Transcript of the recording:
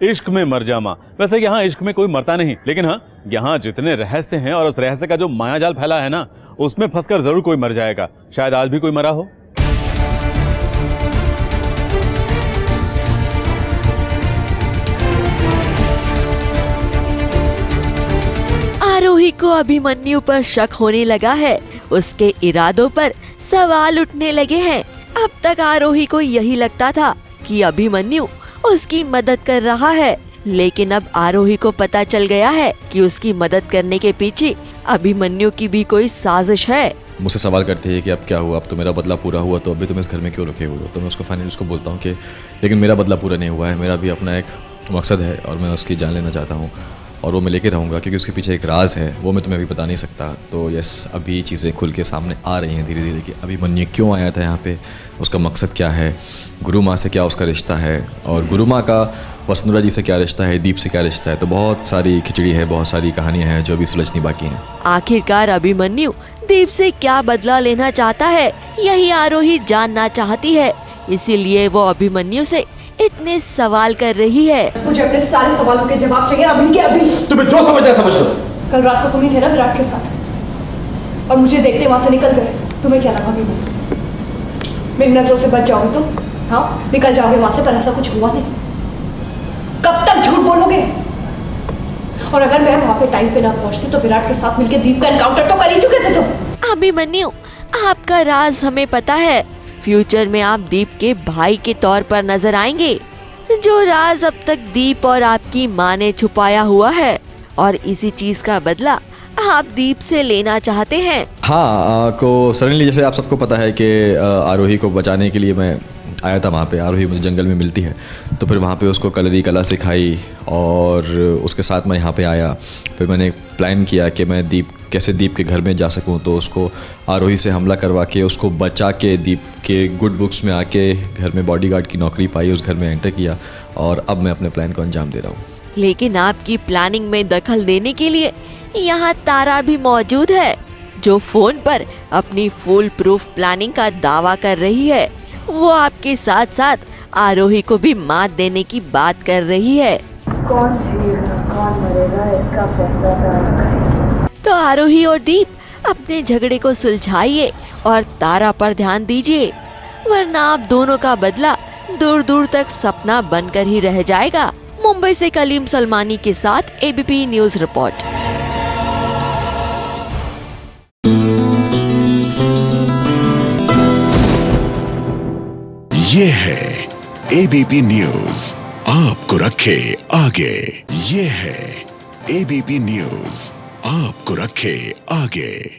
इश्क में मर जामा। वैसे यहाँ इश्क में कोई मरता नहीं, लेकिन हाँ, यहाँ जितने रहस्य हैं और उस रहस्य का जो मायाजाल फैला है ना, उसमें फंसकर जरूर कोई मर जाएगा। शायद आज भी कोई मरा हो। आरोही को अभिमन्यु पर शक होने लगा है। उसके इरादों पर सवाल उठने लगे हैं। अब तक आरोही को यही लगता था कि अभिमन्यु उसकी मदद कर रहा है, लेकिन अब आरोही को पता चल गया है कि उसकी मदद करने के पीछे अभिमन्यु की भी कोई साजिश है। मुझसे सवाल करती है कि अब क्या हुआ, अब तो मेरा बदला पूरा हुआ, तो अभी तुम इस घर में क्यों रुके हुए हो? तो मैं उसको फाइनली उसको बोलता हूँ कि लेकिन मेरा बदला पूरा नहीं हुआ है, मेरा भी अपना एक मकसद है और मैं उसकी जान लेना चाहता हूँ और वो मैं लेके रहूँगा, क्योंकि उसके पीछे एक राज है, वो मैं तुम्हें अभी बता नहीं सकता। तो यस, अभी चीज़ें खुल के सामने आ रही हैं धीरे धीरे कि अभिमन्यु क्यों आया था यहाँ पे, उसका मकसद क्या है, गुरु माँ से क्या उसका रिश्ता है, और गुरु माँ का वसुंधरा जी से क्या रिश्ता है, दीप से क्या रिश्ता है। तो बहुत सारी खिचड़ी है, बहुत सारी कहानियाँ हैं जो अभी सुलझनी बाकी हैं। आखिरकार अभिमन्यु दीप से क्या बदला लेना चाहता है, यही आरोही जानना चाहती है। इसीलिए वो अभिमन्यु से इतने सवाल कर रही है। मुझे अपने सारे सवालों के जवाब चाहिए, अभी के अभी। तुम्हें जो समझना है समझ लो। कल रात को तुम ही थे ना विराट के साथ, और मुझे देखते वहां से निकल गए। तुम्हें क्या लगा अभी मेरी नजरों से बच जाओगे तुम? हाँ, निकल जाओगे वहां से, पर ऐसा कुछ हुआ नहीं। कब तक झूठ बोलोगे? और अगर मैं वहां पे टाइम पे ना पहुंचती तो विराट के साथ मिलकर दीप का एनकाउंटर तो कर ही चुके थे तुम। अभिमन्यु, आपका राज हमें पता है। फ्यूचर में आप दीप के भाई के तौर पर नजर आएंगे, जो राज अब तक दीप और आपकी माँ ने छुपाया हुआ है, और इसी चीज का बदला आप दीप से लेना चाहते हैं। हाँ, को सडनली जैसे आप सबको पता है कि आरोही को बचाने के लिए मैं आया था वहाँ पे। आरोही मुझे जंगल में मिलती है, तो फिर वहाँ पे उसको कलरी कला सिखाई और उसके साथ मैं यहाँ पे आया। फिर मैंने प्लान किया कि मैं कैसे दीप के घर में जा सकूँ, तो उसको आरोही से हमला करवा के उसको बचा के दीप के गुड बुक्स में आके घर में बॉडीगार्ड की नौकरी पाई, उस घर में एंटर किया, और अब मैं अपने प्लान को अंजाम दे रहा हूँ। लेकिन आपकी प्लानिंग में दखल देने के लिए यहाँ तारा भी मौजूद है, जो फोन पर अपनी फुल प्रूफ प्लानिंग का दावा कर रही है। वो आपके साथ साथ आरोही को भी मात देने की बात कर रही है। कौन जिएगा कौन मरेगा इसका फैसला तारा करेगी। तो आरोही और दीप अपने झगड़े को सुलझाइए और तारा पर ध्यान दीजिए, वरना आप दोनों का बदला दूर दूर तक सपना बनकर ही रह जाएगा। मुंबई से कलीम सलमानी के साथ एबीपी न्यूज रिपोर्ट। ये है एबीपी न्यूज, आपको रखे आगे। ये है एबीपी न्यूज, आपको रखे आगे।